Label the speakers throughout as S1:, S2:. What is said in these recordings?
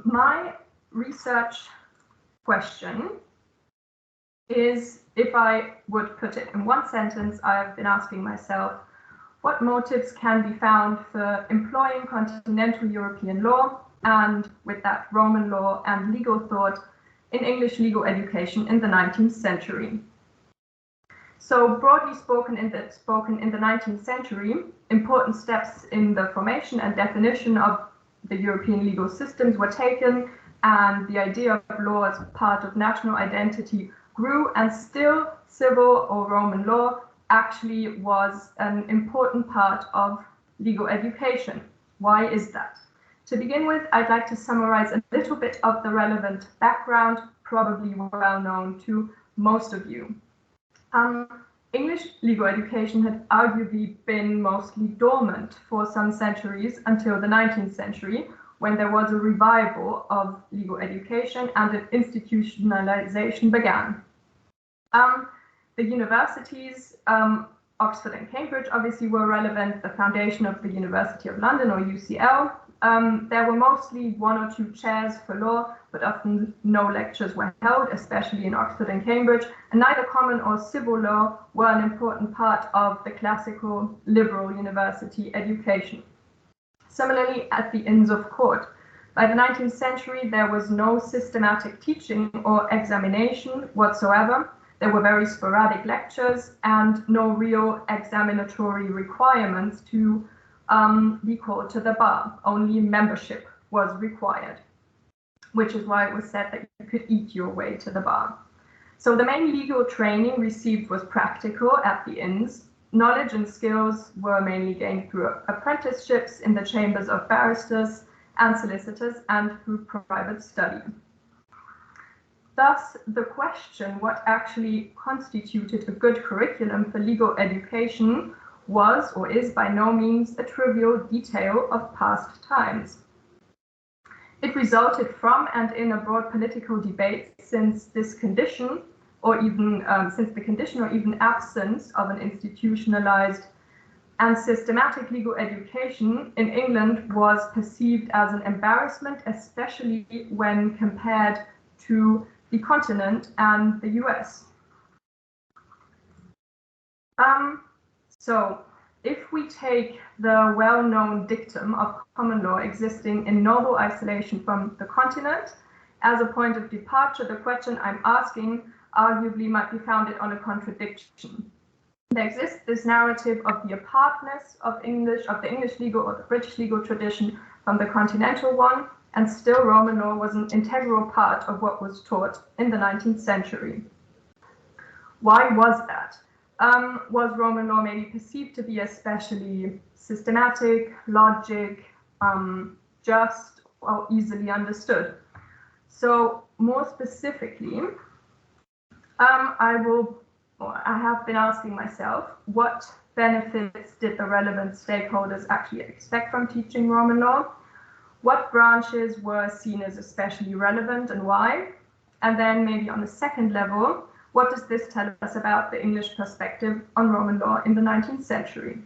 S1: My research question is, if I would put it in one sentence, I've been asking myself, what motives can be found for employing continental European law, and with that Roman law and legal thought, in English legal education in the 19th century? So broadly spoken, in the 19th century, important steps in the formation and definition of the European legal systems were taken, and the idea of law as part of national identity grew, and still civil or Roman law actually was an important part of legal education. Why is that? To begin with, I'd like to summarize a little bit of the relevant background, probably well known to most of you. English legal education had arguably been mostly dormant for some centuries until the 19th century, when there was a revival of legal education and an institutionalization began. The universities, Oxford and Cambridge, obviously were relevant, the foundation of the University of London, or UCL. There were mostly 1 or 2 chairs for law, but often no lectures were held, especially in Oxford and Cambridge, and neither common or civil law were an important part of the classical liberal university education. Similarly, at the Inns of Court, by the 19th century, there was no systematic teaching or examination whatsoever. There were very sporadic lectures and no real examinatory requirements to be called to the bar. Only membership was required, which is why it was said that you could eat your way to the bar. So the main legal training received was practical at the inns. Knowledge and skills were mainly gained through apprenticeships in the chambers of barristers and solicitors and through private study. Thus, the question what actually constituted a good curriculum for legal education was or is by no means a trivial detail of past times. It resulted from and in a broad political debate since this condition, or even since the condition or even absence of an institutionalized and systematic legal education in England was perceived as an embarrassment, especially when compared to the continent and the US. So if we take the well-known dictum of common law existing in noble isolation from the continent as a point of departure, the question I'm asking arguably might be founded on a contradiction. There exists this narrative of the apartness of the English legal or the British legal tradition from the continental one, and still Roman law was an integral part of what was taught in the 19th century. Why was that? Was Roman law maybe perceived to be especially systematic, logic, just, or easily understood? So more specifically, I have been asking myself, what benefits did the relevant stakeholders actually expect from teaching Roman law? What branches were seen as especially relevant and why? And then maybe on the second level, what does this tell us about the English perspective on Roman law in the 19th century?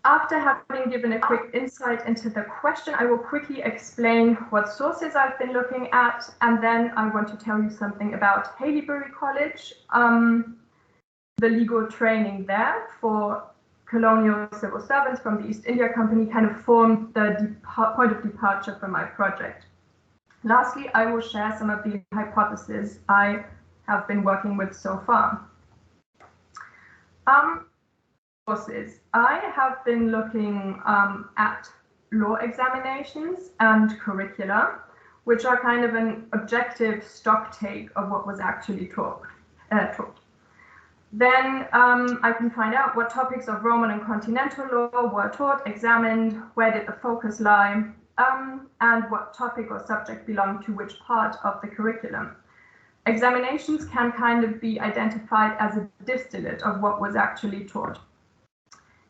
S1: After having given a quick insight into the question, I will quickly explain what sources I've been looking at, and then I want to tell you something about Haileybury College, the legal training there for colonial civil servants from the East India Company kind of formed the point of departure for my project. Lastly, I will share some of the hypotheses I have been working with so far. Sources. I have been looking at law examinations and curricula, which are kind of an objective stock take of what was actually taught. Then I can find out what topics of Roman and continental law were taught, examined, where did the focus lie, and what topic or subject belonged to which part of the curriculum. Examinations can kind of be identified as a distillate of what was actually taught.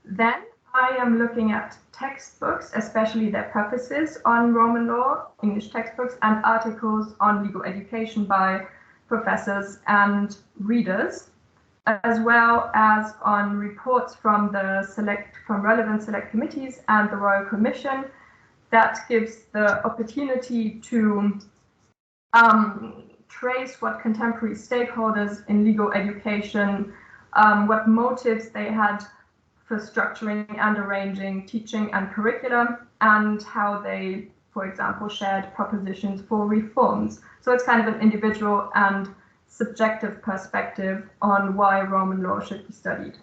S1: Then I am looking at textbooks, especially their prefaces on Roman law, English textbooks, and articles on legal education by professors and readers. as well as on reports from relevant select committees and the Royal Commission. That gives the opportunity to trace what contemporary stakeholders in legal education, what motives they had for structuring and arranging teaching and curriculum, and how they, for example, shared propositions for reforms. So it's kind of an individual and subjective perspective on why Roman law should be studied.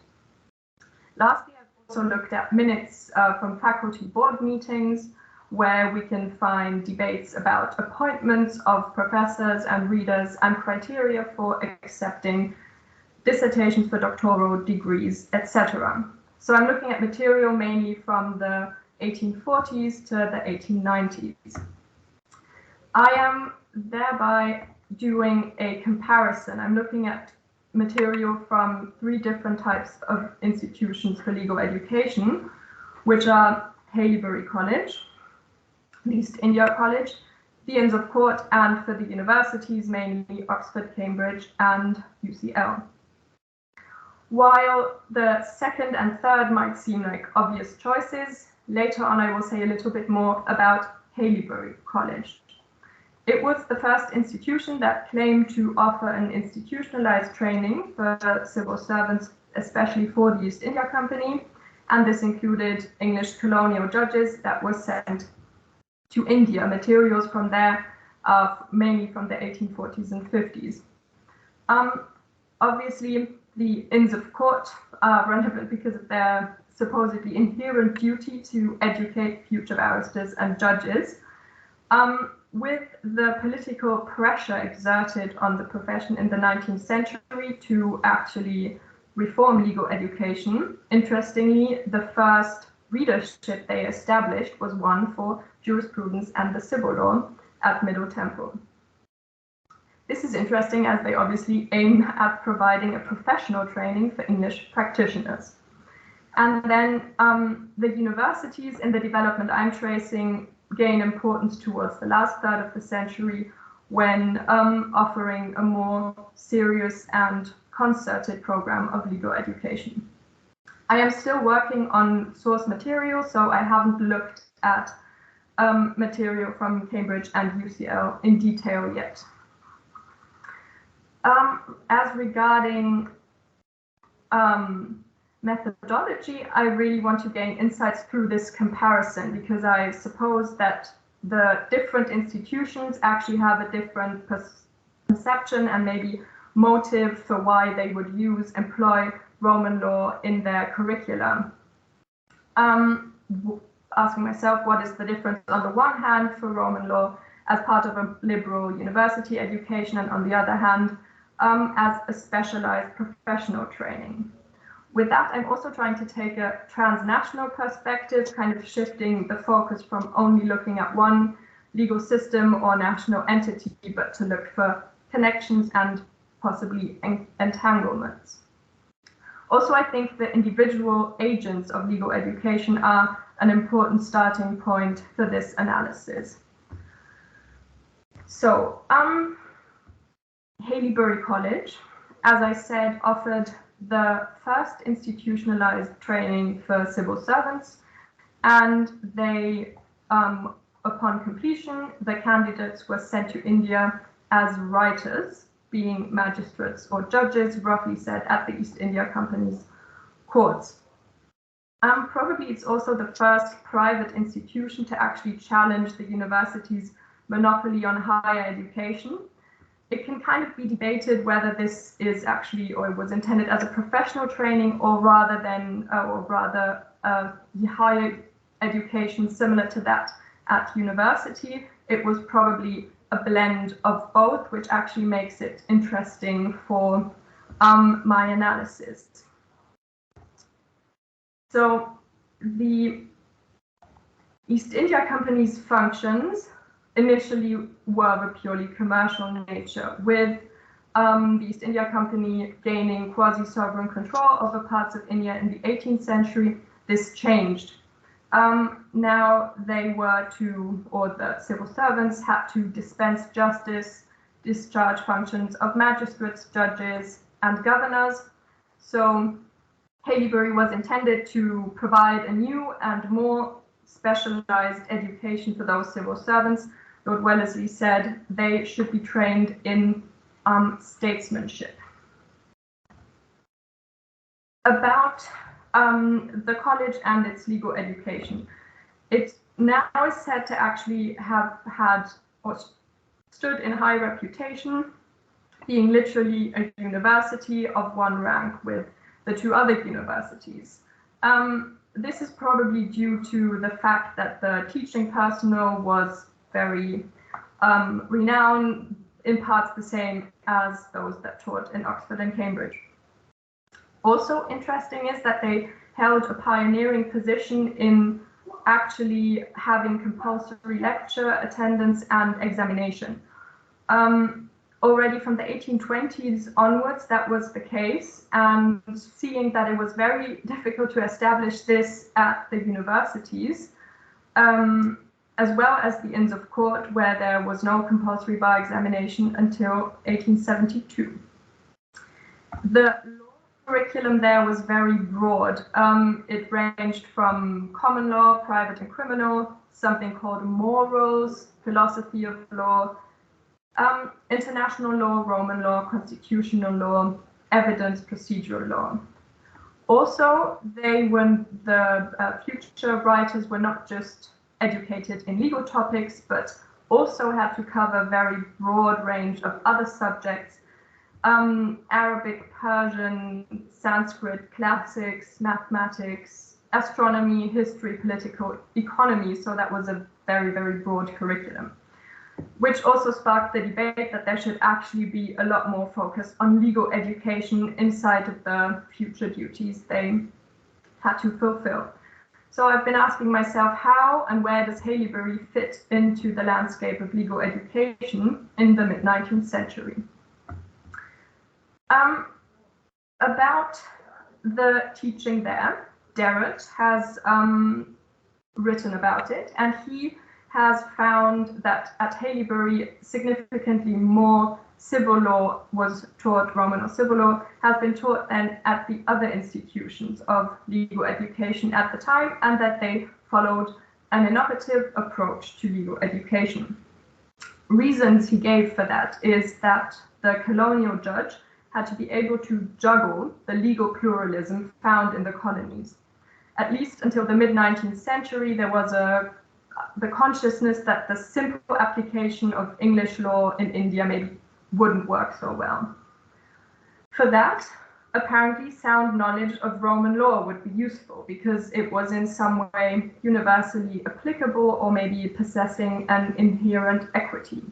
S1: Lastly, I've also looked at minutes from faculty board meetings, where we can find debates about appointments of professors and readers and criteria for accepting dissertations for doctoral degrees, etc. So I'm looking at material mainly from the 1840s to the 1890s. I am thereby doing a comparison. I'm looking at material from 3 different types of institutions for legal education, which are Haileybury College, the East India College, the Inns of Court, and for the universities, mainly Oxford, Cambridge, and UCL. While the second and third might seem like obvious choices, later on I will say a little bit more about Haileybury College. It was the first institution that claimed to offer an institutionalized training for civil servants, especially for the East India Company, and this included English colonial judges that were sent to India. Materials from there are mainly from the 1840s and 50s. Obviously, the Inns of Court are relevant because of their supposedly inherent duty to educate future barristers and judges. With the political pressure exerted on the profession in the 19th century to actually reform legal education, interestingly, the first readership they established was one for jurisprudence and the civil law at Middle Temple. This is interesting as they obviously aim at providing a professional training for English practitioners. And then the universities in the development I'm tracing gain importance towards the last third of the century when offering a more serious and concerted program of legal education. I am still working on source material, so I haven't looked at material from Cambridge and UCL in detail yet. As regarding methodology, I really want to gain insights through this comparison, because I suppose that the different institutions actually have a different perception and maybe motive for why they would employ Roman law in their curriculum. Asking myself, what is the difference on the one hand for Roman law as part of a liberal university education, and on the other hand as a specialized professional training. With that, I'm also trying to take a transnational perspective, kind of shifting the focus from only looking at one legal system or national entity, but to look for connections and possibly entanglements. Also, I think the individual agents of legal education are an important starting point for this analysis. So, Haileybury College, as I said, offered the first institutionalized training for civil servants, and they, upon completion, the candidates were sent to India as writers, being magistrates or judges, roughly said, at the East India Company's courts. Probably it's also the first private institution to actually challenge the university's monopoly on higher education. It can kind of be debated whether this is actually, or was intended as a professional training, or rather higher education similar to that at university. It was probably a blend of both, which actually makes it interesting for my analysis. So the East India Company's functions initially were of a purely commercial nature, with the East India Company gaining quasi-sovereign control over parts of India in the 18th century. This changed. Now they were to, or the civil servants had to dispense justice, discharge functions of magistrates, judges, and governors, So Haileybury was intended to provide a new and more specialized education for those civil servants. Lord Wellesley said they should be trained in statesmanship. About the college and its legal education. It now is said to actually have had or stood in high reputation, being literally a university of one rank with the two other universities. This is probably due to the fact that the teaching personnel was very renowned, in parts the same as those that taught in Oxford and Cambridge. Also interesting is that they held a pioneering position in actually having compulsory lecture attendance and examination. Already from the 1820s onwards, that was the case, and seeing that it was very difficult to establish this at the universities, as well as the Inns of Court, where there was no compulsory bar examination until 1872. The law curriculum there was very broad. It ranged from common law, private and criminal, something called morals, philosophy of law, international law, Roman law, constitutional law, evidence, procedural law. Also, the future writers were not just educated in legal topics, but also had to cover a very broad range of other subjects: Arabic, Persian, Sanskrit, classics, mathematics, astronomy, history, political economy. So that was a very, very broad curriculum, which also sparked the debate that there should actually be a lot more focus on legal education inside of the future duties they had to fulfill. So I've been asking myself, how and where does Haileybury fit into the landscape of legal education in the mid-19th century? About the teaching there, Derrett has written about it, and he has found that at Haileybury significantly more civil law was taught, Roman or civil law, has been taught than at the other institutions of legal education at the time, and that they followed an innovative approach to legal education. Reasons he gave for that is that the colonial judge had to be able to juggle the legal pluralism found in the colonies. At least until the mid-19th century, there was the consciousness that the simple application of English law in India maybe wouldn't work so well. For that, apparently sound knowledge of Roman law would be useful because it was in some way universally applicable or maybe possessing an inherent equity.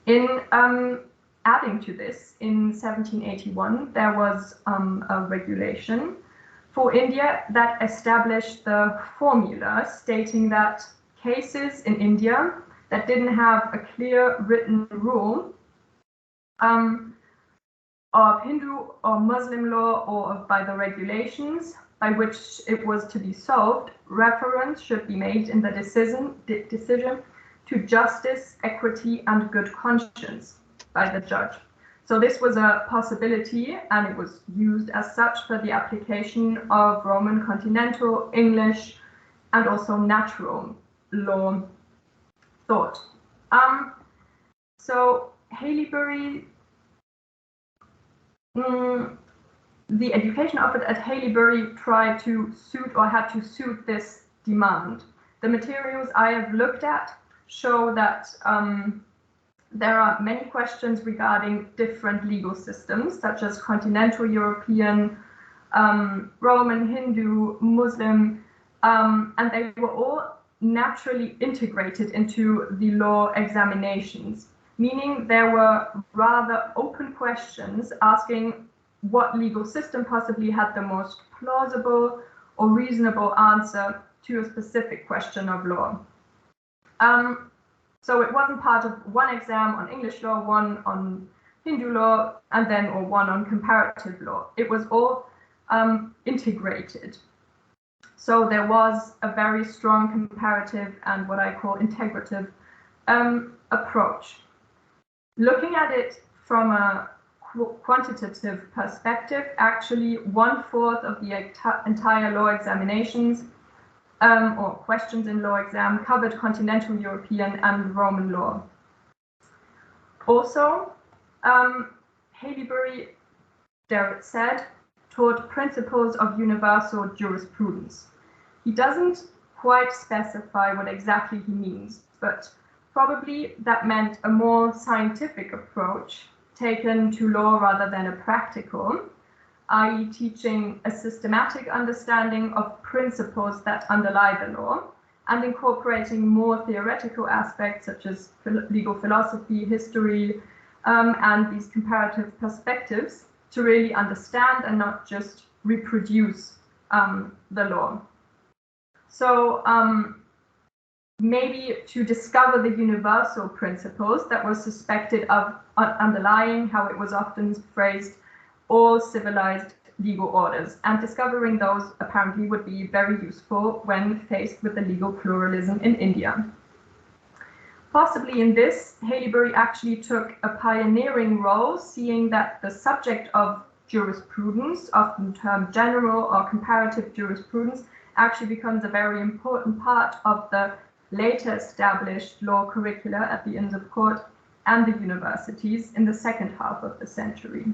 S1: In adding to this, in 1781, there was a regulation for India that established the formula stating that cases in India that didn't have a clear written rule of Hindu or Muslim law or by the regulations by which it was to be solved, reference should be made in the decision to justice, equity, and good conscience by the judge. So this was a possibility, and it was used as such for the application of Roman continental, English, and also natural law thought. So Haileybury, the education offered at Haileybury tried to suit or had to suit this demand. The materials I have looked at show that there are many questions regarding different legal systems, such as continental European, Roman, Hindu, Muslim, and they were all naturally integrated into the law examinations, meaning there were rather open questions asking what legal system possibly had the most plausible or reasonable answer to a specific question of law. So it wasn't part of one exam on English law, one on Hindu law, and then or one on comparative law. It was all integrated. So there was a very strong comparative and what I call integrative approach. Looking at it from a quantitative perspective, actually 1/4 of the entire law examinations or questions in law exam covered continental European and Roman law. Also, Haileybury, Derrett said, taught principles of universal jurisprudence. He doesn't quite specify what exactly he means, but probably that meant a more scientific approach taken to law rather than a practical, i.e. teaching a systematic understanding of principles that underlie the law and incorporating more theoretical aspects such as legal philosophy, history, and these comparative perspectives to really understand and not just reproduce the law. So maybe to discover the universal principles that were suspected of underlying, how it was often phrased, all civilized legal orders, and discovering those apparently would be very useful when faced with the legal pluralism in India. Possibly in this, Haileybury actually took a pioneering role, seeing that the subject of jurisprudence, often termed general or comparative jurisprudence, actually becomes a very important part of the later established law curricula at the Inns of Court and the universities in the second half of the century.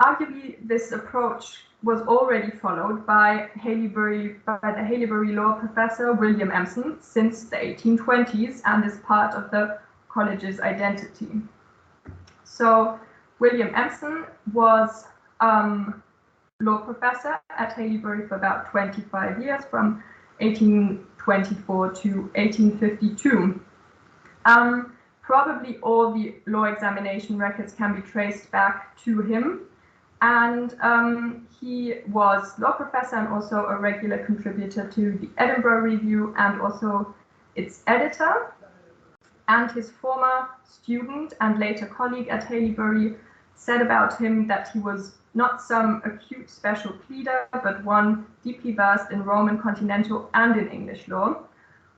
S1: Arguably, this approach was already followed by the Haileybury law professor William Empson since the 1820s and is part of the college's identity. So William Empson was law professor at Haileybury for about 25 years, from 1824 to 1852. Probably all the law examination records can be traced back to him, and he was law professor and also a regular contributor to the Edinburgh Review and also its editor. And his former student and later colleague at Haileybury said about him that he was not some acute special pleader, but one deeply versed in Roman continental and in English law,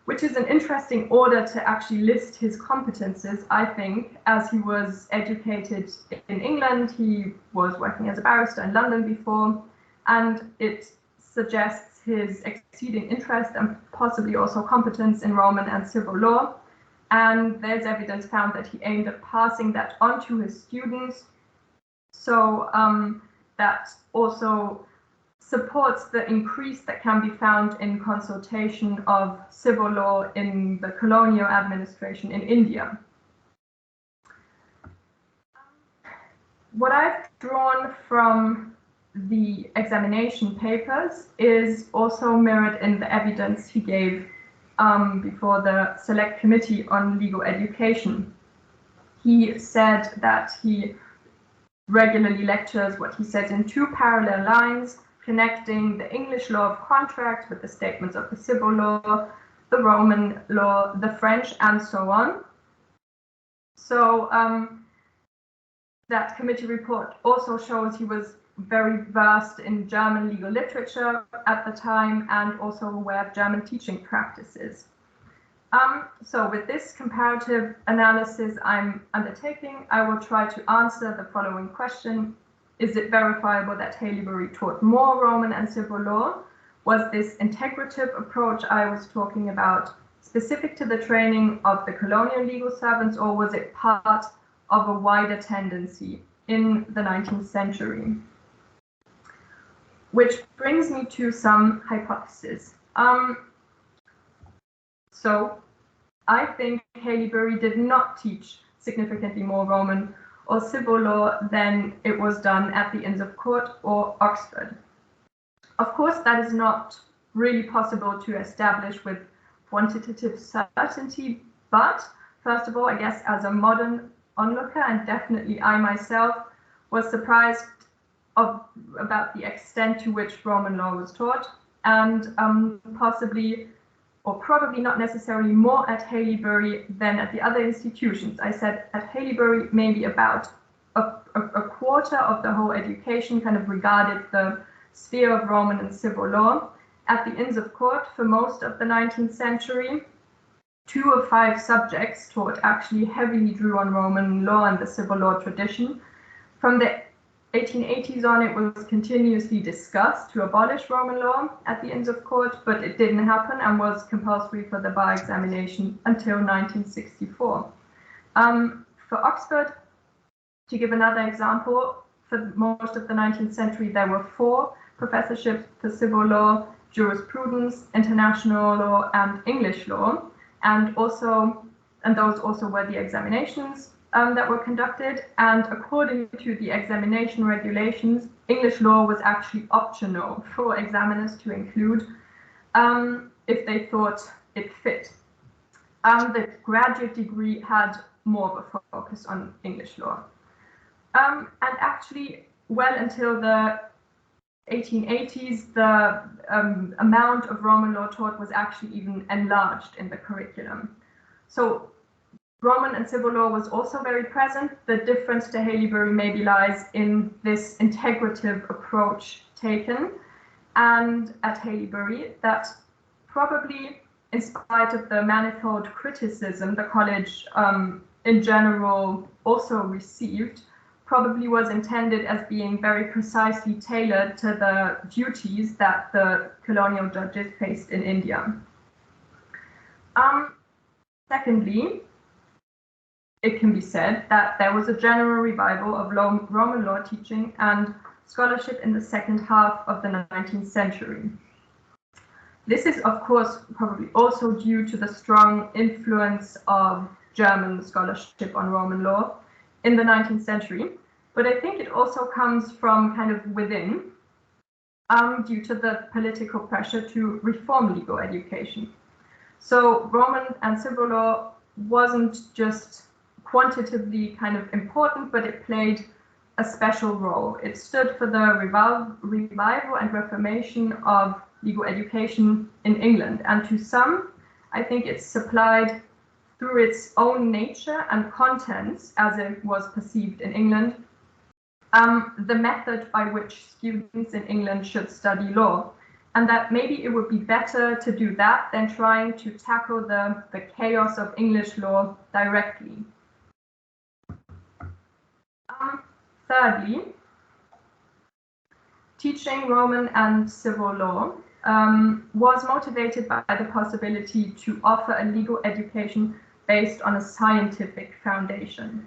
S1: which is an interesting order to actually list his competences, I think, as he was educated in England. He was working as a barrister in London before, and it suggests his exceeding interest and possibly also competence in Roman and civil law. And there's evidence found that he aimed at passing that on to his students. So that also supports the increase that can be found in consultation of civil law in the colonial administration in India. What I've drawn from the examination papers is also mirrored in the evidence he gave before the Select Committee on Legal Education. He said that he regularly lectures, what he says, in two parallel lines, connecting the English law of contract with the statements of the civil law, the Roman law, the French, and so on. So that committee report also shows he was very versed in German legal literature at the time and also aware of German teaching practices. So with this comparative analysis I'm undertaking, I will try to answer the following question. Is it verifiable that Haileybury taught more Roman and civil law? Was this integrative approach I was talking about specific to the training of the colonial legal servants, or was it part of a wider tendency in the 19th century? Which brings me to some hypotheses. So I think Haileybury did not teach significantly more Roman or civil law than it was done at the Inns of Court or Oxford. Of course, that is not really possible to establish with quantitative certainty, but first of all, I guess as a modern onlooker, and definitely I myself was surprised about the extent to which Roman law was taught, and possibly or probably not necessarily more at Haileybury than at the other institutions. I said at Haileybury maybe about a quarter of the whole education kind of regarded the sphere of Roman and civil law. At the Inns of Court for most of the 19th century, 2 of 5 subjects taught actually heavily drew on Roman law and the civil law tradition. From the 1880s on, it was continuously discussed to abolish Roman law at the Inns of Court, but it didn't happen and was compulsory for the bar examination until 1964. For Oxford, to give another example, for most of the 19th century, there were 4 professorships for civil law, jurisprudence, international law, and English law, and those also were the examinations that were conducted. And according to the examination regulations, English law was actually optional for examiners to include if they thought it fit. The graduate degree had more of a focus on English law. And actually, well until the 1880s, the amount of Roman law taught was actually even enlarged in the curriculum. So Roman and civil law was also very present. The difference to Haileybury maybe lies in this integrative approach taken, and at Haileybury that probably, in spite of the manifold criticism the college in general also received, probably was intended as being very precisely tailored to the duties that the colonial judges faced in India. Secondly, it can be said that there was a general revival of Roman law teaching and scholarship in the second half of the 19th century. This is, of course, probably also due to the strong influence of German scholarship on Roman law in the 19th century, but I think it also comes from kind of within, due to the political pressure to reform legal education. So Roman and civil law wasn't just quantitatively kind of important, but it played a special role. It stood for the revival and reformation of legal education in England, and to some, I think it's supplied through its own nature and contents, as it was perceived in England, the method by which students in England should study law, and that maybe it would be better to do that than trying to tackle the chaos of English law directly. Thirdly, teaching Roman and civil law was motivated by the possibility to offer a legal education based on a scientific foundation.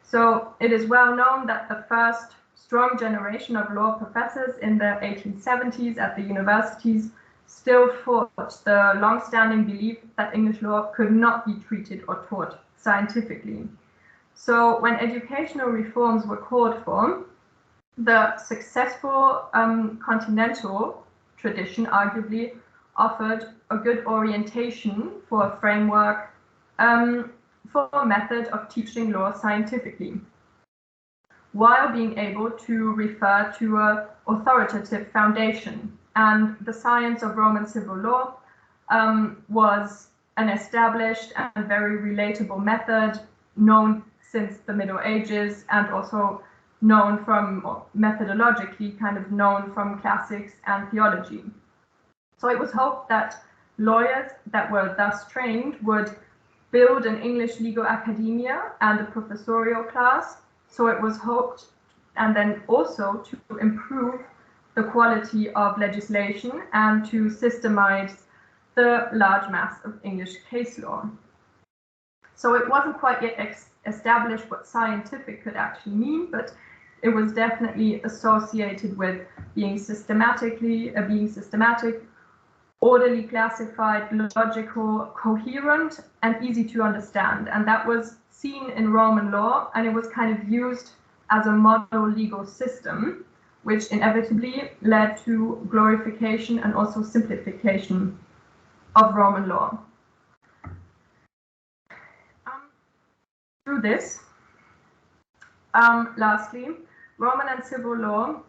S1: So it is well known that the first strong generation of law professors in the 1870s at the universities still fought the long-standing belief that English law could not be treated or taught scientifically. So when educational reforms were called for, the successful continental tradition arguably offered a good orientation for a framework for a method of teaching law scientifically, while being able to refer to an authoritative foundation. And the science of Roman civil law was an established and very relatable method known since the Middle Ages, and also known from, or methodologically kind of known from classics and theology. So it was hoped that lawyers that were thus trained would build an English legal academia and a professorial class. So it was hoped, and then also to improve the quality of legislation and to systemize the large mass of English case law. So it wasn't quite yet established what scientific could actually mean, but it was definitely associated with being systematic, orderly, classified, logical, coherent, and easy to understand. And that was seen in Roman law, and it was kind of used as a model legal system, which inevitably led to glorification and also simplification of Roman law. Through this, lastly, Roman and civil law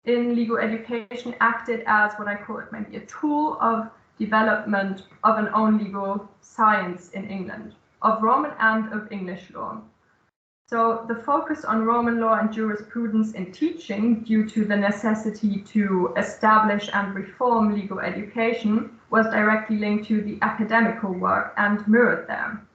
S1: in legal education acted as what I call it maybe a tool of development of an own legal science in England, of Roman and of English law. So the focus on Roman law and jurisprudence in teaching, due to the necessity to establish and reform legal education, was directly linked to the academical work and mirrored them.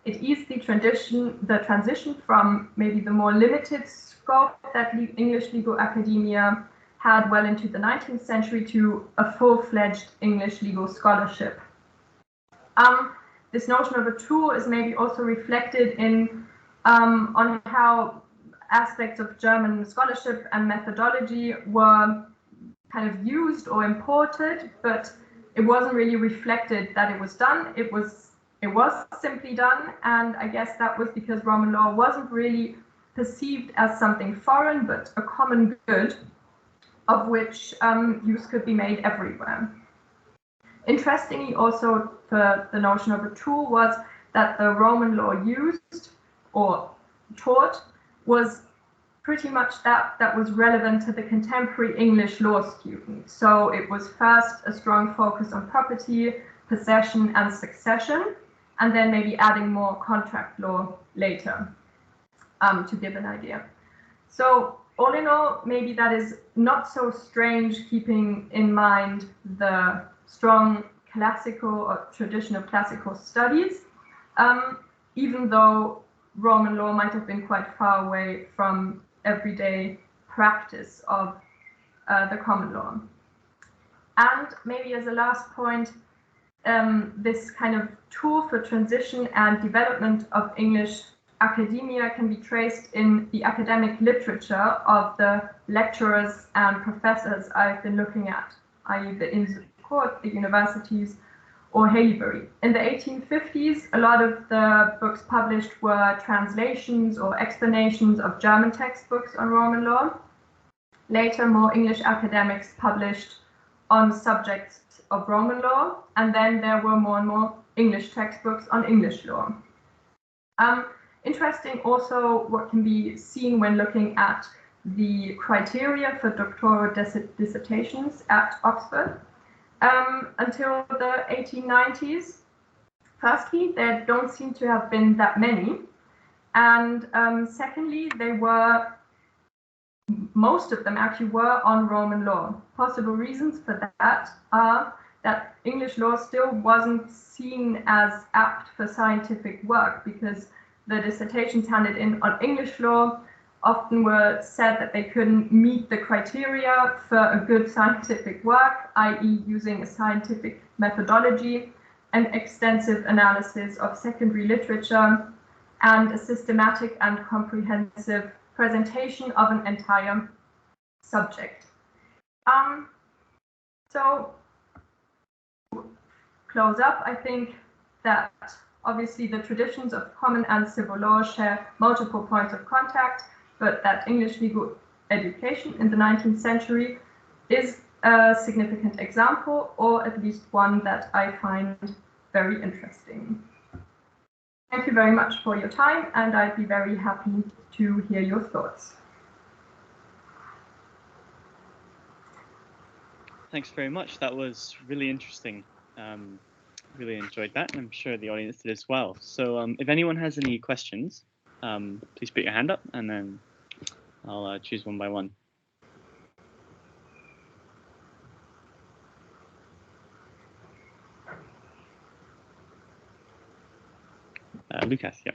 S1: It eased the transition from maybe the more limited scope that English legal academia had well into the 19th century to a full-fledged English legal scholarship. This notion of a tool is maybe also reflected in on how aspects of German scholarship and methodology were kind of used or imported, but it wasn't really reflected that it was done. It was simply done, and I guess that was because Roman law wasn't really perceived as something foreign, but a common good of which use could be made everywhere. Interestingly, also the notion of a tool was that the Roman law used or taught was pretty much that was relevant to the contemporary English law student. So it was first a strong focus on property, possession, and succession, and then maybe adding more contract law later to give an idea. So all in all, maybe that is not so strange, keeping in mind the strong classical or tradition of classical studies, even though Roman law might have been quite far away from everyday practice of the common law. And maybe as a last point, this kind of tool for transition and development of English academia can be traced in the academic literature of the lecturers and professors I've been looking at, i.e. the Inns of Court, the universities, or Haileybury. In the 1850s, a lot of the books published were translations or explanations of German textbooks on Roman law. Later, more English academics published on subjects of Roman law, and then there were more and more English textbooks on English law. Interesting also what can be seen when looking at the criteria for doctoral dissertations at Oxford. Until the 1890s, firstly, there don't seem to have been that many, and secondly, most of them actually were on Roman law. Possible reasons for that are that English law still wasn't seen as apt for scientific work, because the dissertations handed in on English law often were said that they couldn't meet the criteria for a good scientific work, i.e. using a scientific methodology, an extensive analysis of secondary literature, and a systematic and comprehensive presentation of an entire subject. So, close up, I think that obviously the traditions of common and civil law share multiple points of contact, but that English legal education in the 19th century is a significant example, or at least one that I find very interesting. Thank you very much for your time, and I'd be very happy to hear your thoughts.
S2: Thanks very much. That was really interesting. Really enjoyed that, and I'm sure the audience did as well. So if anyone has any questions, please put your hand up, and then I'll choose one by one. Lucas, yeah.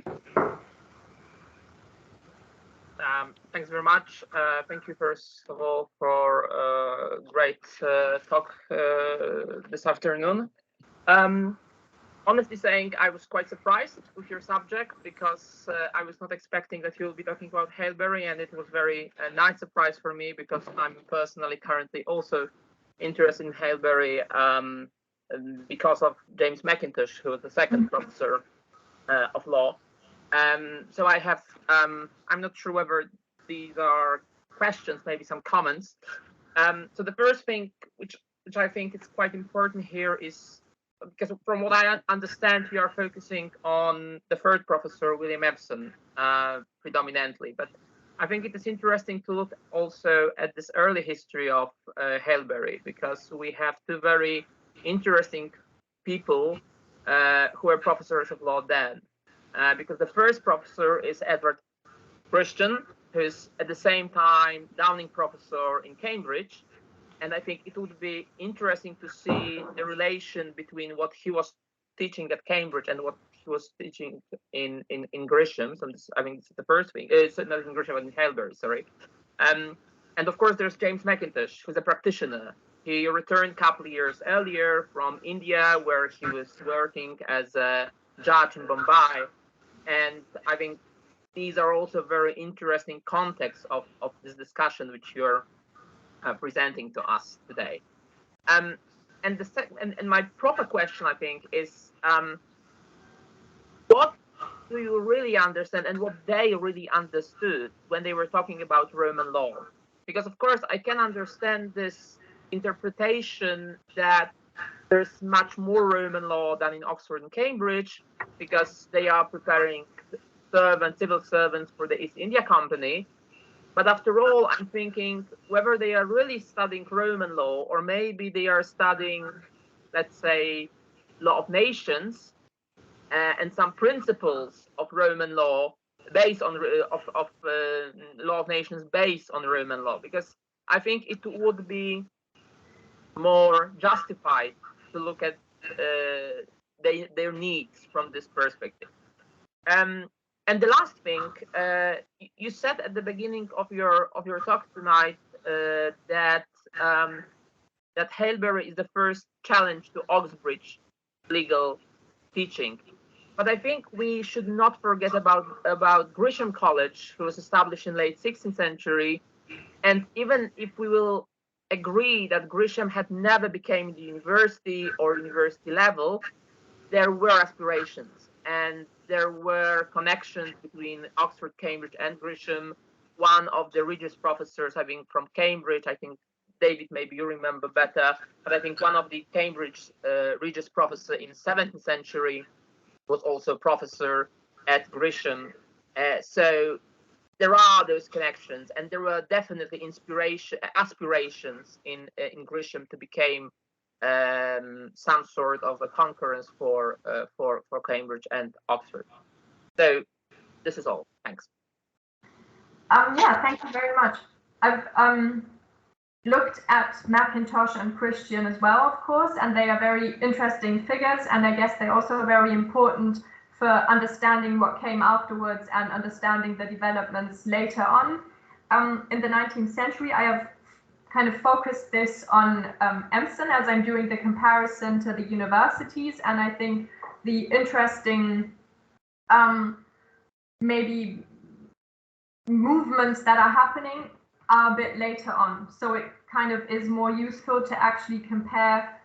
S3: Thanks very much. Thank you, first of all, for a great talk this afternoon. Honestly saying, I was quite surprised with your subject, because I was not expecting that you'll be talking about Haileybury, and it was very nice surprise for me, because I'm personally currently also interested in Haileybury because of James Mackintosh, who was the second professor of law. So I have, I'm not sure whether these are questions, maybe some comments. So the first thing, which I think is quite important here, is because from what I understand, you are focusing on the third professor, William Epson, predominantly. But I think it is interesting to look also at this early history of Haileybury, because we have two very interesting people who are professors of law then. Because the first professor is Edward Christian, who is at the same time Downing Professor in Cambridge, and I think it would be interesting to see the relation between what he was teaching at Cambridge and what he was teaching in Grisham. So this, I think this is the first thing. It's not in Grisham, but in Hailbury, sorry. And of course, there's James McIntosh, who's a practitioner. He returned a couple of years earlier from India, where he was working as a judge in Bombay. And I think these are also very interesting contexts of this discussion which you're presenting to us today. And my proper question, I think, is what do you really understand and what they really understood when they were talking about Roman law? Because, of course, I can understand this interpretation that there's much more Roman law than in Oxford and Cambridge, because they are preparing civil servants for the East India Company. But after all, I'm thinking whether they are really studying Roman law, or maybe they are studying, let's say, law of nations and some principles of Roman law based on law of nations based on Roman law, because I think it would be more justified to look at their needs from this perspective. And the last thing, you said at the beginning of your talk tonight that Hailbury is the first challenge to Oxbridge legal teaching. But I think we should not forget about Grisham College, who was established in late 16th century. And even if we will agree that Grisham had never became the university or university level, there were aspirations and there were connections between Oxford, Cambridge, and Grisham. One of the Regius professors, I think, from Cambridge, I think, David, maybe you remember better, but I think one of the Cambridge Regius professor in 17th century was also a professor at Grisham. So there are those connections, and there were definitely aspirations in Grisham to become some sort of a concurrence for Cambridge and Oxford. So this is all. Thanks.
S1: Yeah, thank you very much. I've looked at McIntosh and Christian as well, of course, and they are very interesting figures, and I guess they're also very important for understanding what came afterwards and understanding the developments later on. In the 19th century, I have kind of focused this on Empson as I'm doing the comparison to the universities, and I think the interesting maybe movements that are happening are a bit later on. So it kind of is more useful to actually compare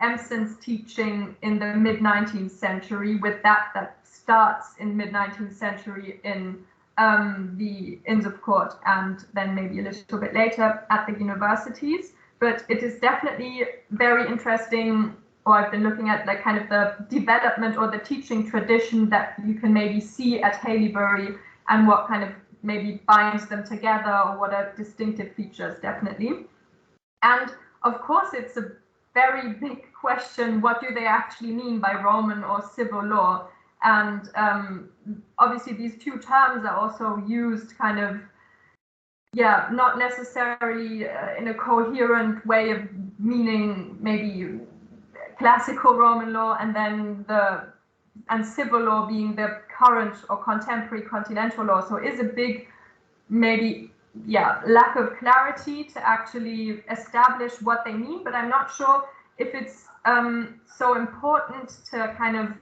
S1: Empson's teaching in the mid-19th century with that starts in mid-19th century in the Inns of Court, and then maybe a little bit later at the universities. But it is definitely very interesting, or I've been looking at like kind of the development or the teaching tradition that you can maybe see at Haileybury, and what kind of maybe binds them together, or what are distinctive features, definitely. And of course, it's a very big question, what do they actually mean by Roman or civil law? And obviously these two terms are also used kind of, yeah, not necessarily in a coherent way of meaning maybe classical Roman law, and then civil law being the current or contemporary continental law. So it is a big, maybe, yeah, lack of clarity to actually establish what they mean, but I'm not sure if it's so important to kind of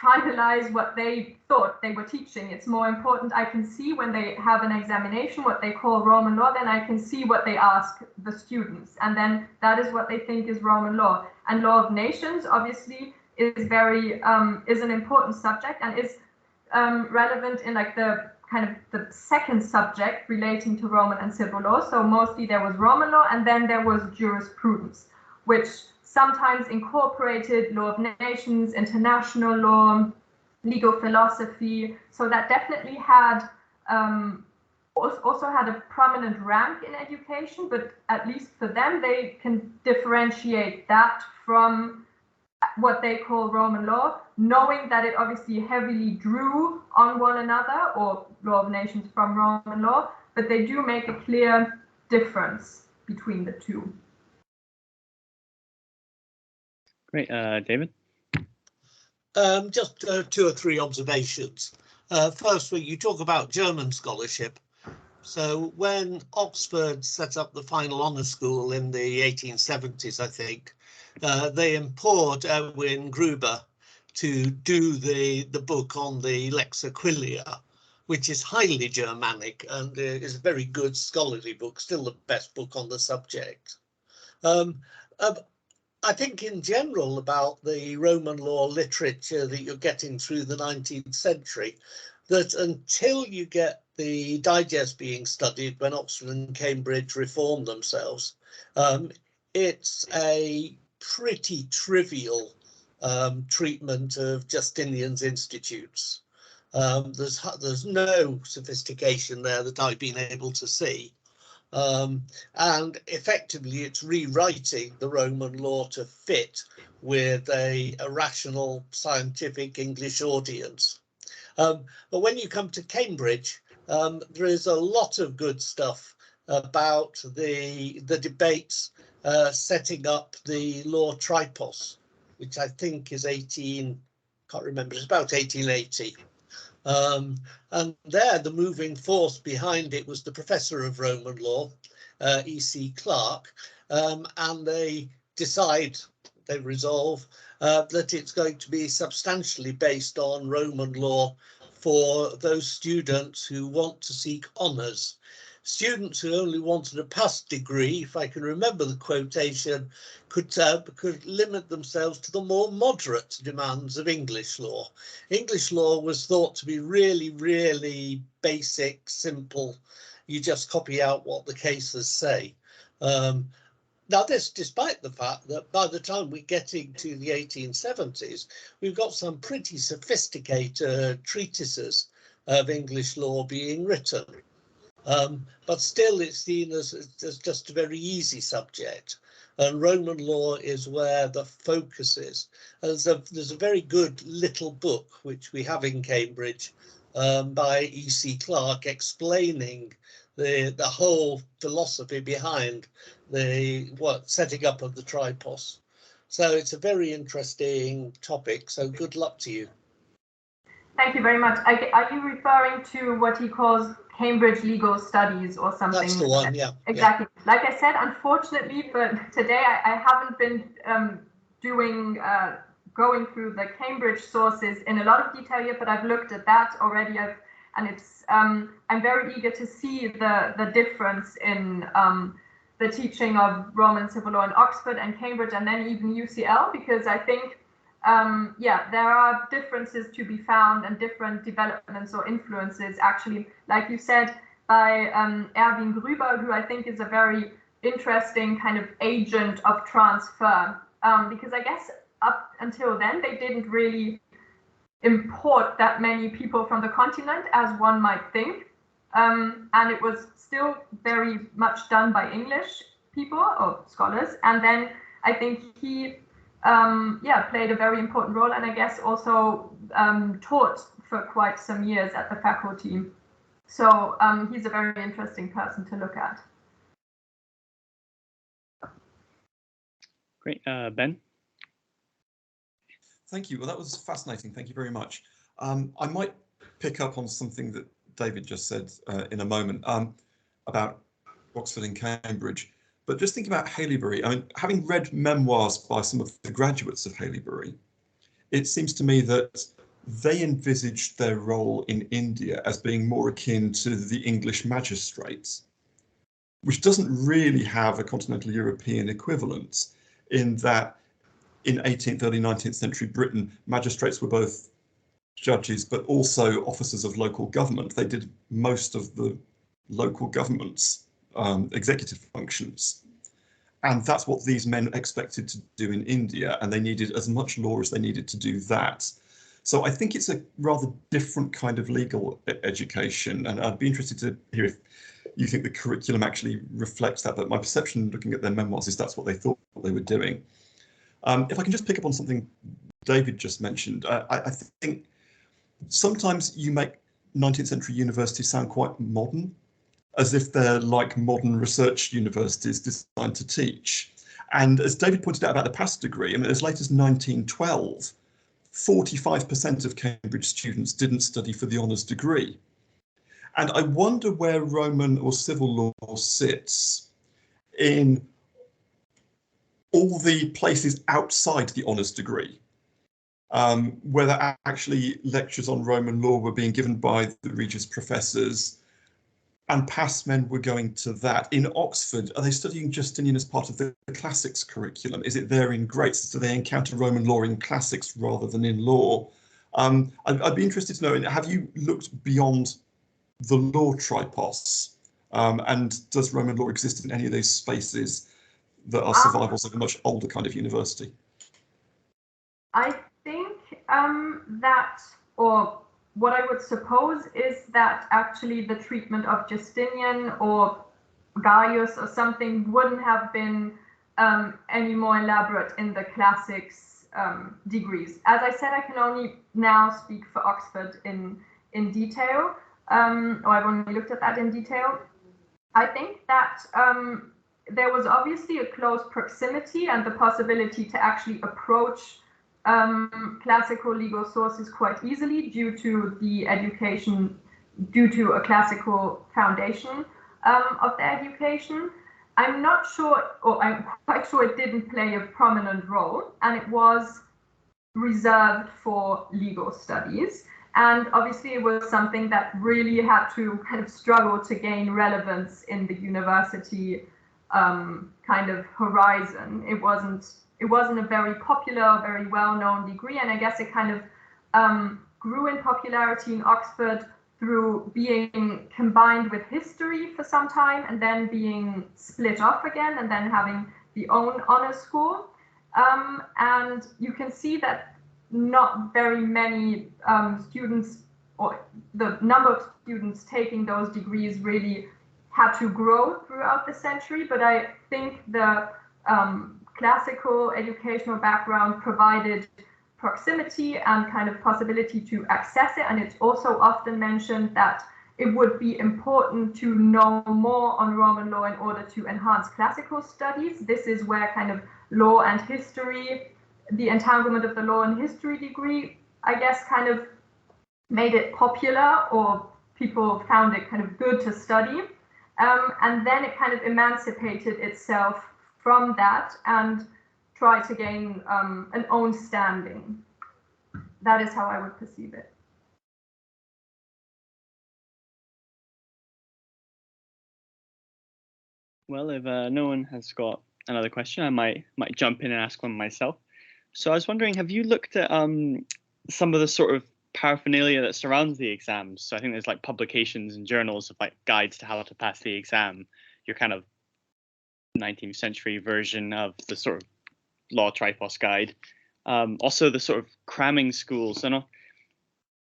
S1: finalize what they thought they were teaching. It's more important, I can see when they have an examination what they call Roman law, then I can see what they ask the students, and then that is what they think is Roman law. And law of nations obviously is very is an important subject, and is relevant in like the kind of the second subject relating to Roman and civil law. So mostly there was Roman law, and then there was jurisprudence, which sometimes incorporated law of nations, international law, legal philosophy. So that definitely had also had a prominent rank in education, but at least for them, they can differentiate that from what they call Roman law, knowing that it obviously heavily drew on one another, or law of nations from Roman law, but they do make a clear difference. between the two.
S2: Great, David.
S4: Just 2 or 3 observations. Firstly, you talk about German scholarship. So when Oxford set up the final honour school in the 1870s, I think, they implored Erwin Gruber to do the book on the Lex Aquilia, which is highly Germanic and is a very good scholarly book, still the best book on the subject. I think in general about the Roman law literature that you're getting through the 19th century, that until you get the digest being studied when Oxford and Cambridge reformed themselves, it's a pretty trivial treatment of Justinian's institutes. There's no sophistication there that I've been able to see. And effectively it's rewriting the Roman law to fit with a rational scientific English audience. But when you come to Cambridge, there is a lot of good stuff about the debates setting up the law tripos, which I think is can't remember, it's about 1880. And there, the moving force behind it was the professor of Roman law, E.C. Clarke, and they resolve that it's going to be substantially based on Roman law for those students who want to seek honours. Students who only wanted a pass degree, if I can remember the quotation, could limit themselves to the more moderate demands of English law. English law was thought to be really, really basic, simple. You just copy out what the cases say. Now this, despite the fact that by the time we get into the 1870s, we've got some pretty sophisticated treatises of English law being written. But still it's seen as just a very easy subject. And Roman law is where the focus is. There's a very good little book, which we have in Cambridge, by E.C. Clarke, explaining the whole philosophy behind the setting up of the tripos. So it's a very interesting topic. So good luck to you.
S1: Thank you very much. Are you referring to what he calls Cambridge Legal Studies or something?
S4: That's the one, yeah.
S1: Exactly. Yeah. Like I said, unfortunately, but today I haven't been going through the Cambridge sources in a lot of detail yet, but I've looked at that already. And it's I'm very eager to see the difference in the teaching of Roman civil law in Oxford and Cambridge, and then even UCL, because I think there are differences to be found and different developments or influences, actually, like you said, by Erwin Gruber, who I think is a very interesting kind of agent of transfer, because I guess up until then, they didn't really import that many people from the continent, as one might think. And it was still very much done by English people or scholars. And then I think he played a very important role, and I guess also taught for quite some years at the faculty. So he's a very interesting person to look at.
S2: Great, Ben.
S5: Thank you. Well, that was fascinating. Thank you very much. I might pick up on something that David just said in a moment about Oxford and Cambridge. But just think about Haileybury. I mean, having read memoirs by some of the graduates of Haileybury, it seems to me that they envisaged their role in India as being more akin to the English magistrates, which doesn't really have a continental European equivalent, in that in 18th, early 19th century Britain, magistrates were both judges, but also officers of local government. They did most of the local government's executive functions. And that's what these men expected to do in India, and they needed as much law as they needed to do that. So I think it's a rather different kind of legal education, and I'd be interested to hear if you think the curriculum actually reflects that, but my perception looking at their memoirs is that's what they thought they were doing. If I can just pick up on something David just mentioned, I think sometimes you make 19th century universities sound quite modern. as if they're like modern research universities designed to teach. And as David pointed out about the pass degree, I mean, as late as 1912, 45% of Cambridge students didn't study for the honours degree. And I wonder where Roman or civil law sits in all the places outside the honours degree, whether actually lectures on Roman law were being given by the Regius professors and past men were going to that. In Oxford, are they studying Justinian as part of the classics curriculum? Is it there in Greats? Do they encounter Roman law in classics rather than in law? I'd be interested to know, have you looked beyond the law tripos? And does Roman law exist in any of those spaces that are survivals of a much older kind of university?
S1: I think that, or what I would suppose is that actually the treatment of Justinian or Gaius or something wouldn't have been any more elaborate in the classics degrees. As I said, I can only now speak for Oxford in detail, or I've only looked at that in detail. I think that there was obviously a close proximity and the possibility to actually approach classical legal sources quite easily due to the education, due to a classical foundation of their education. I'm not sure, or I'm quite sure it didn't play a prominent role, and it was reserved for legal studies. And obviously it was something that really had to kind of struggle to gain relevance in the university kind of horizon. It wasn't a very popular, very well-known degree, and I guess it kind of grew in popularity in Oxford through being combined with history for some time and then being split off again and then having the own honours school. And you can see that not very many students, or the number of students taking those degrees really had to grow throughout the century, but I think the classical educational background provided proximity and kind of possibility to access it. And it's also often mentioned that it would be important to know more on Roman law in order to enhance classical studies. This is where kind of law and history, the entanglement of the law and history degree, I guess, kind of made it popular, or people found it kind of good to study. And then it kind of emancipated itself from that and try to gain an own standing. That is how I would perceive it.
S2: Well, if no one has got another question, I might jump in and ask one myself. So I was wondering, have you looked at some of the sort of paraphernalia that surrounds the exams? So I think there's like publications and journals of like guides to how to pass the exam, your kind of 19th century version of the sort of law tripos guide. Also the sort of cramming schools, and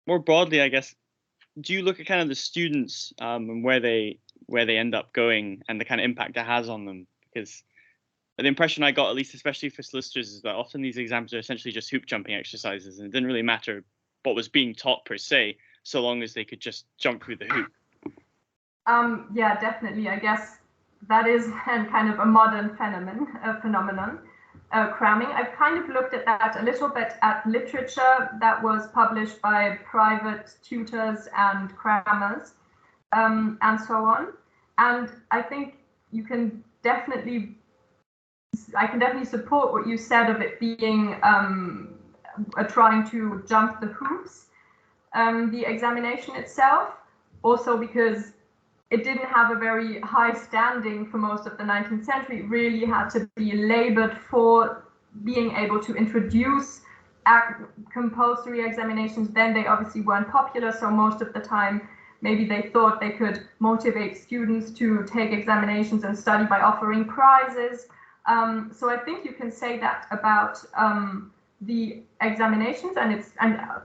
S2: more broadly, I guess, do you look at kind of the students and where they end up going and the kind of impact it has on them? Because the impression I got, at least especially for solicitors, is that often these exams are essentially just hoop jumping exercises, and it didn't really matter what was being taught per se, so long as they could just jump through the hoop.
S1: Yeah, definitely. I guess that is kind of a modern phenomenon, cramming. I've kind of looked at that a little bit at literature that was published by private tutors and crammers, and so on. And I think I can definitely support what you said of it being trying to jump the hoops, the examination itself, also because it didn't have a very high standing for most of the 19th century. It really had to be labored for being able to introduce compulsory examinations. Then they obviously weren't popular, so most of the time maybe they thought they could motivate students to take examinations and study by offering prizes. So I think you can say that about the examinations, and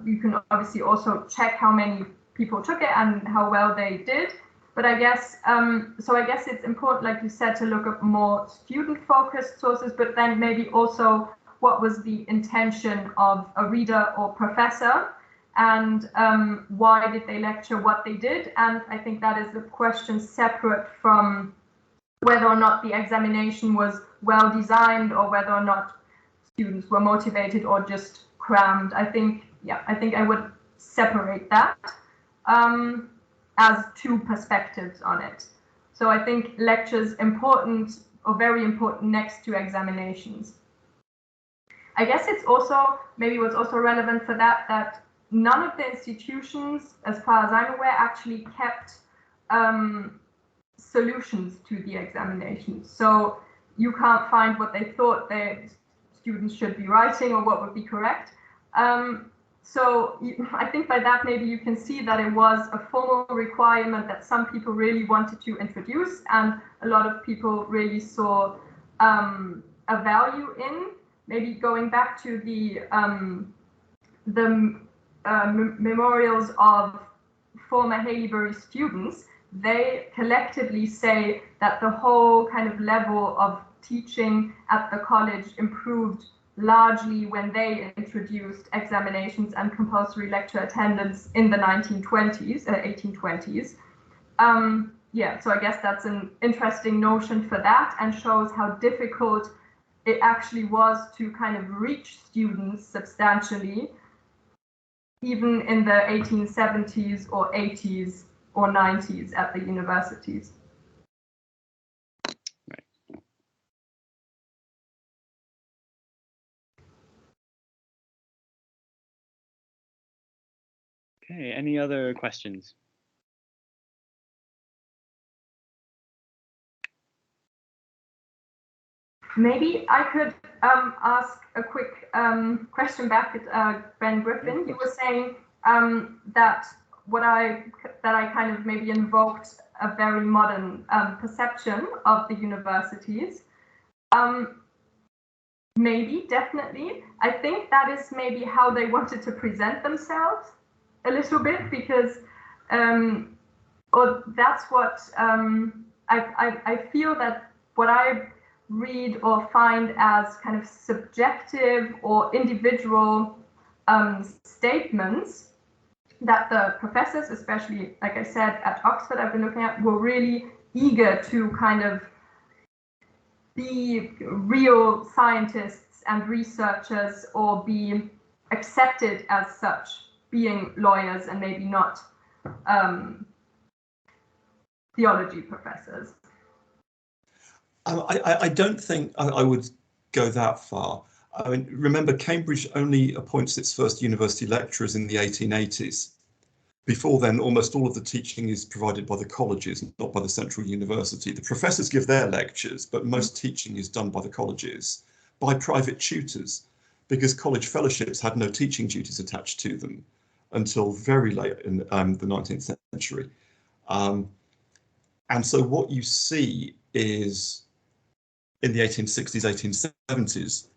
S1: you can obviously also check how many people took it and how well they did. But I guess it's important, like you said, to look at more student-focused sources, but then maybe also what was the intention of a reader or professor. and why did they lecture what they did. And I think that is a question separate from whether or not the examination was well designed or whether or not students were motivated or just crammed. I think I would separate that as two perspectives on it. So I think lectures important or very important next to examinations. I guess it's also, maybe what's also relevant for that none of the institutions, as far as I'm aware, actually kept solutions to the examinations. So you can't find what they thought their students should be writing or what would be correct. So I think by that maybe you can see that it was a formal requirement that some people really wanted to introduce, and a lot of people really saw a value in. Maybe going back to the memorials of former Haileybury students, they collectively say that the whole kind of level of teaching at the college improved largely when they introduced examinations and compulsory lecture attendance in the 1820s. Yeah, so I guess that's an interesting notion for that, and shows how difficult it actually was to kind of reach students substantially, even in the 1870s or 80s or 90s at the universities.
S2: Right. Okay, any other questions?
S1: Maybe I could ask a quick question back at Ben Griffin. You were saying that I kind of maybe invoked a very modern perception of the universities. Maybe, definitely. I think that is maybe how they wanted to present themselves a little bit, because or that's what I feel that what I read or find as kind of subjective or individual statements that the professors, especially, like I said, at Oxford I've been looking at, were really eager to kind of be real scientists and researchers, or be accepted as such, being lawyers and maybe not theology professors.
S5: I don't think I would go that far. I mean, remember, Cambridge only appoints its first university lecturers in the 1880s. Before then, almost all of the teaching is provided by the colleges, not by the central university. The professors give their lectures, but most teaching is done by the colleges, by private tutors, because college fellowships had no teaching duties attached to them until very late in the 19th century. And so what you see is, in the 1860s, 1870s,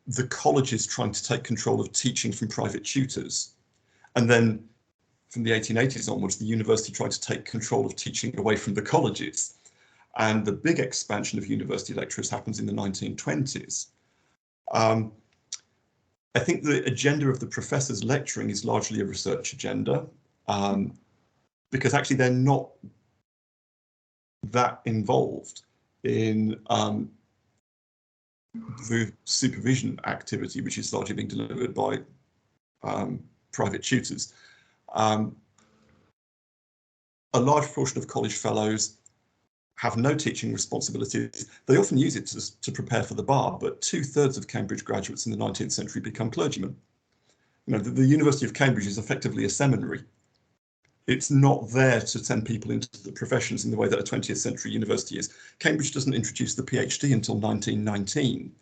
S5: the colleges trying to take control of teaching from private tutors. And then from the 1880s onwards, the university tried to take control of teaching away from the colleges. And the big expansion of university lecturers happens in the 1920s. I think the agenda of the professors lecturing is largely a research agenda, because actually they're not that involved in the supervision activity, which is largely being delivered by private tutors. A large portion of college fellows have no teaching responsibilities. They often use it to prepare for the bar, but 2/3 of Cambridge graduates in the 19th century become clergymen. You know, the University of Cambridge is effectively a seminary. It's not there to send people into the professions in the way that a 20th century university is. Cambridge doesn't introduce the PhD until 1919.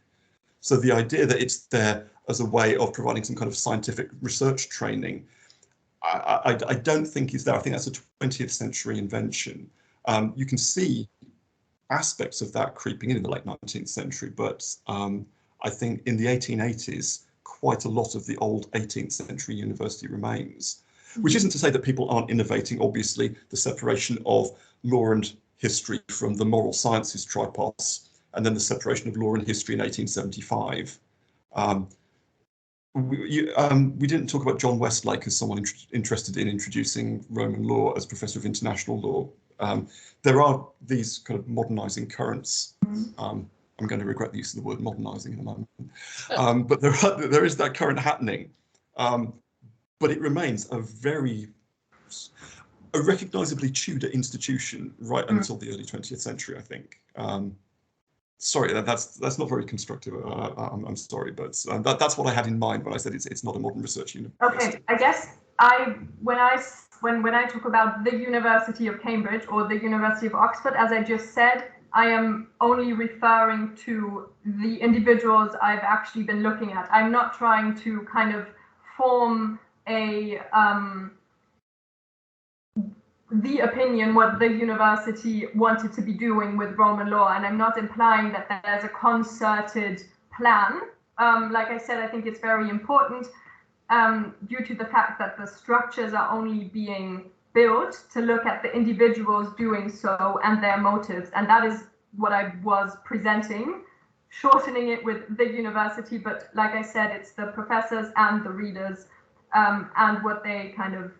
S5: So the idea that it's there as a way of providing some kind of scientific research training, I don't think is there. I think that's a 20th century invention. You can see aspects of that creeping in the late 19th century, but I think in the 1880s, quite a lot of the old 18th century university remains. Which isn't to say that people aren't innovating. Obviously, the separation of law and history from the moral sciences tripos, and then the separation of law and history in 1875, we didn't talk about John Westlake as someone interested in introducing Roman law as Professor of International Law. There are these kind of modernising currents. I'm going to regret the use of the word modernising in a moment, but there is that current happening. But it remains a recognisably Tudor institution right until the early 20th century, I think. Sorry, that's not very constructive. I'm sorry, but that's what I had in mind when I said it's not a modern research university.
S1: Okay, I guess when I talk about the University of Cambridge or the University of Oxford, as I just said, I am only referring to the individuals I've actually been looking at. I'm not trying to kind of form the opinion what the university wanted to be doing with Roman law, and I'm not implying that there's a concerted plan. Like I said, I think it's very important due to the fact that the structures are only being built to look at the individuals doing so and their motives, and that is what I was presenting, shortening it with the university, but like I said, it's the professors and the readers and what they kind of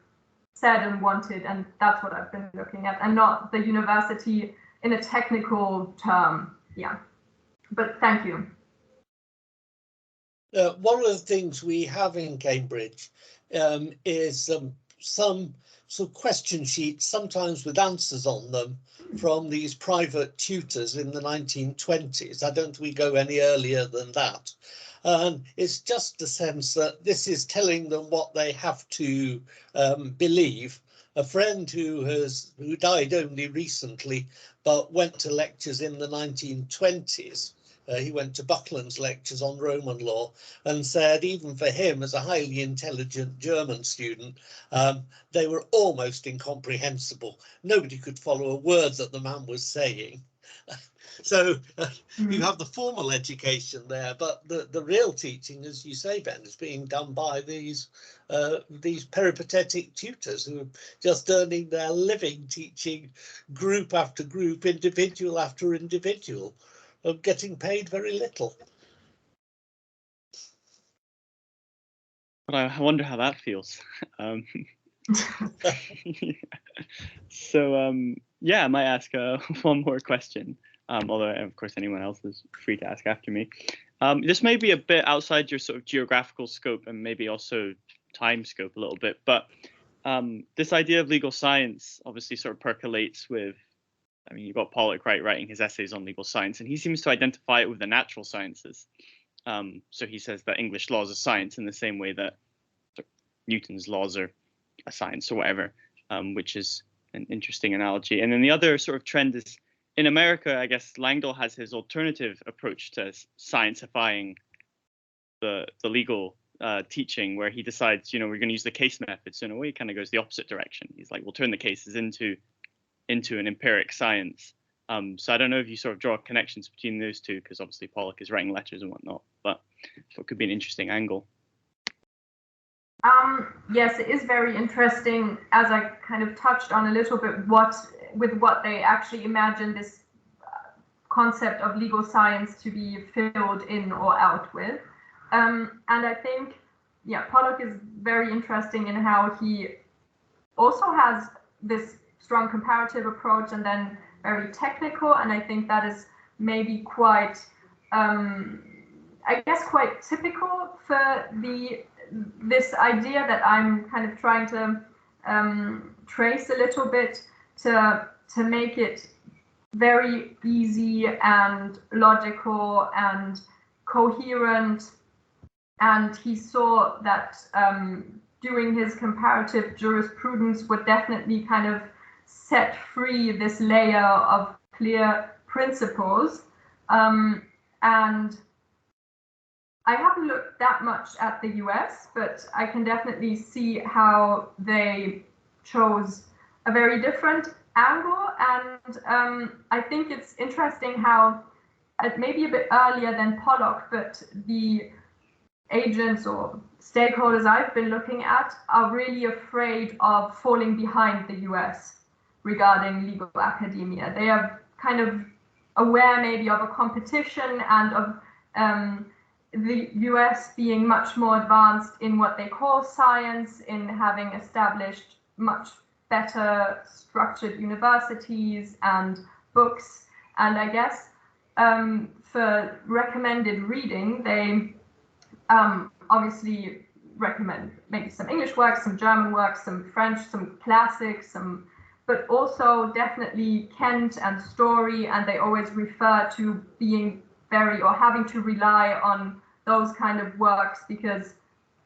S1: said and wanted, and that's what I've been looking at, and not the university in a technical term. Yeah, but thank you.
S4: One of the things we have in Cambridge is some sort of question sheets, sometimes with answers on them, from these private tutors in the 1920s. I don't think we go any earlier than that. It's just a sense that this is telling them what they have to believe. A friend who died only recently, but went to lectures in the 1920s. He went to Buckland's lectures on Roman law and said even for him, as a highly intelligent German student, they were almost incomprehensible. Nobody could follow a word that the man was saying. So you have the formal education there, but the real teaching, as you say, Ben, is being done by these peripatetic tutors who are just earning their living teaching group after group, individual after individual, of getting paid very little.
S2: But I wonder how that feels. So yeah, I might ask one more question. Although of course anyone else is free to ask after me. This may be a bit outside your sort of geographical scope and maybe also time scope a little bit, but this idea of legal science obviously sort of percolates with, I mean, you've got Pollock writing his essays on legal science, and he seems to identify it with the natural sciences. So he says that English law is a science in the same way that Newton's laws are a science or whatever, which is an interesting analogy. And then the other sort of trend is, in America, I guess Langdell has his alternative approach to sciencifying the legal teaching, where he decides, you know, we're going to use the case method. So in a way, he kind of goes the opposite direction. He's like, we'll turn the cases into an empiric science. So I don't know if you sort of draw connections between those two, because obviously Pollock is writing letters and whatnot, but it could be an interesting angle.
S1: Yes, it is very interesting, as I kind of touched on a little bit, what they actually imagine this concept of legal science to be filled in or out with. And I think, yeah, Pollock is very interesting in how he also has this strong comparative approach and then very technical, and I think that is maybe quite, I guess, quite typical for this idea that I'm kind of trying to trace a little bit to make it very easy and logical and coherent. And he saw that doing his comparative jurisprudence would definitely kind of set free this layer of clear principles. And I haven't looked that much at the US, but I can definitely see how they chose a very different angle. And I think it's interesting how, maybe a bit earlier than Pollock, but the agents or stakeholders I've been looking at are really afraid of falling behind the US regarding legal academia. They are kind of aware maybe of a competition and of the US being much more advanced in what they call science, in having established much better structured universities and books. And I guess for recommended reading, they obviously recommend maybe some English works, some German works, some French, some classics, but also definitely Kent and Story, and they always refer to being having to rely on those kind of works because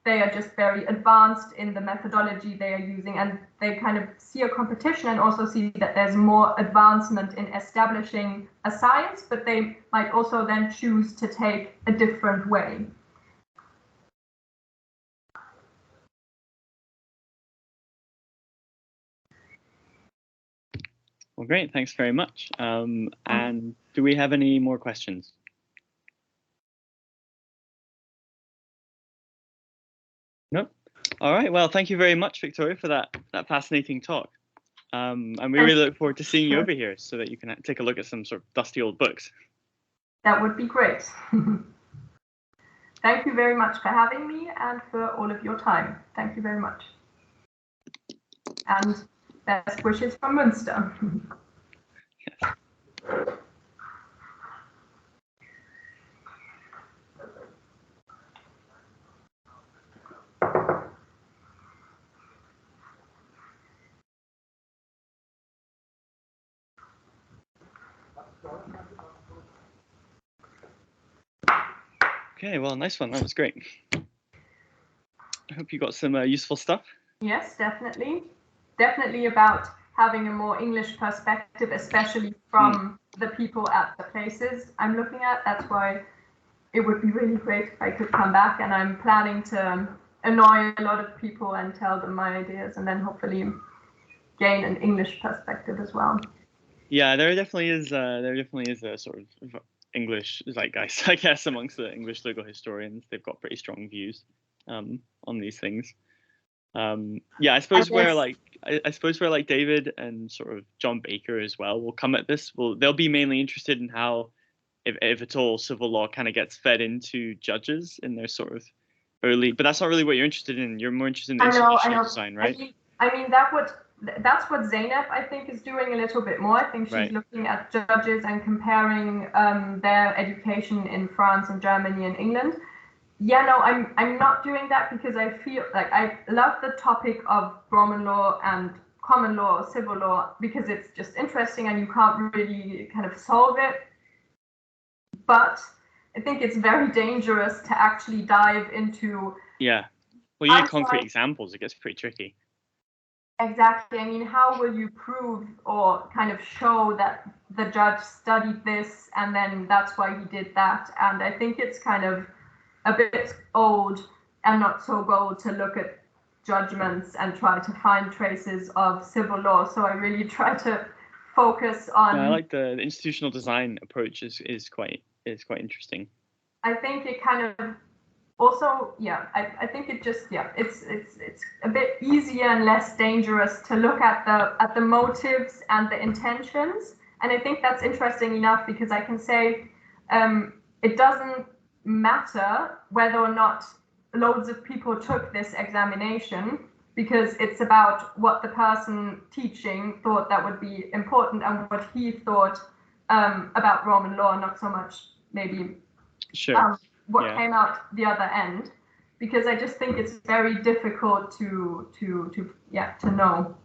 S1: they are just very advanced in the methodology they are using, and they kind of see a competition and also see that there's more advancement in establishing a science, but they might also then choose to take a different way.
S2: Well, great, thanks very much. And do we have any more questions? Nope. All right. Well, thank you very much, Victoria, for that fascinating talk. And we really look forward to seeing you over here so that you can take a look at some sort of dusty old books.
S1: That would be great. Thank you very much for having me and for all of your time. Thank you very much. And best wishes from Münster.
S2: Yes. Okay, well, nice one. That was great. I hope you got some useful stuff.
S1: Yes, definitely. Definitely about having a more English perspective, especially from the people at the places I'm looking at. That's why it would be really great if I could come back, and I'm planning to annoy a lot of people and tell them my ideas, and then hopefully gain an English perspective as well.
S2: Yeah, there definitely is a sort of English zeitgeist, I guess, amongst the English legal historians. They've got pretty strong views on these things. Yeah, I suppose where like David and sort of John Baker as well will come at this. They'll be mainly interested in how, if at all, civil law kind of gets fed into judges in their sort of early. But that's not really what you're interested in. You're more interested in the institutional design, right?
S1: I mean that's what Zeynep, I think, is doing a little bit more. I think she's looking at judges and comparing their education in France and Germany and England. Yeah, no, I'm not doing that because I feel like I love the topic of Roman law and common law or civil law because it's just interesting and you can't really kind of solve it. But I think it's very dangerous to actually dive into.
S2: Yeah, well, you need concrete examples. It gets pretty tricky.
S1: Exactly. I mean, how will you prove or kind of show that the judge studied this and then that's why he did that? And I think it's kind of a bit old and not so gold to look at judgments and try to find traces of civil law. So I really try to focus on.
S2: Yeah, I like the institutional design approach is quite interesting.
S1: I think it kind of also, yeah, I think it just, yeah, it's a bit easier and less dangerous to look at the motives and the intentions. And I think that's interesting enough because I can say it doesn't matter whether or not loads of people took this examination because it's about what the person teaching thought that would be important and what he thought about Roman law, not so much maybe what came out the other end, because I just think it's very difficult to know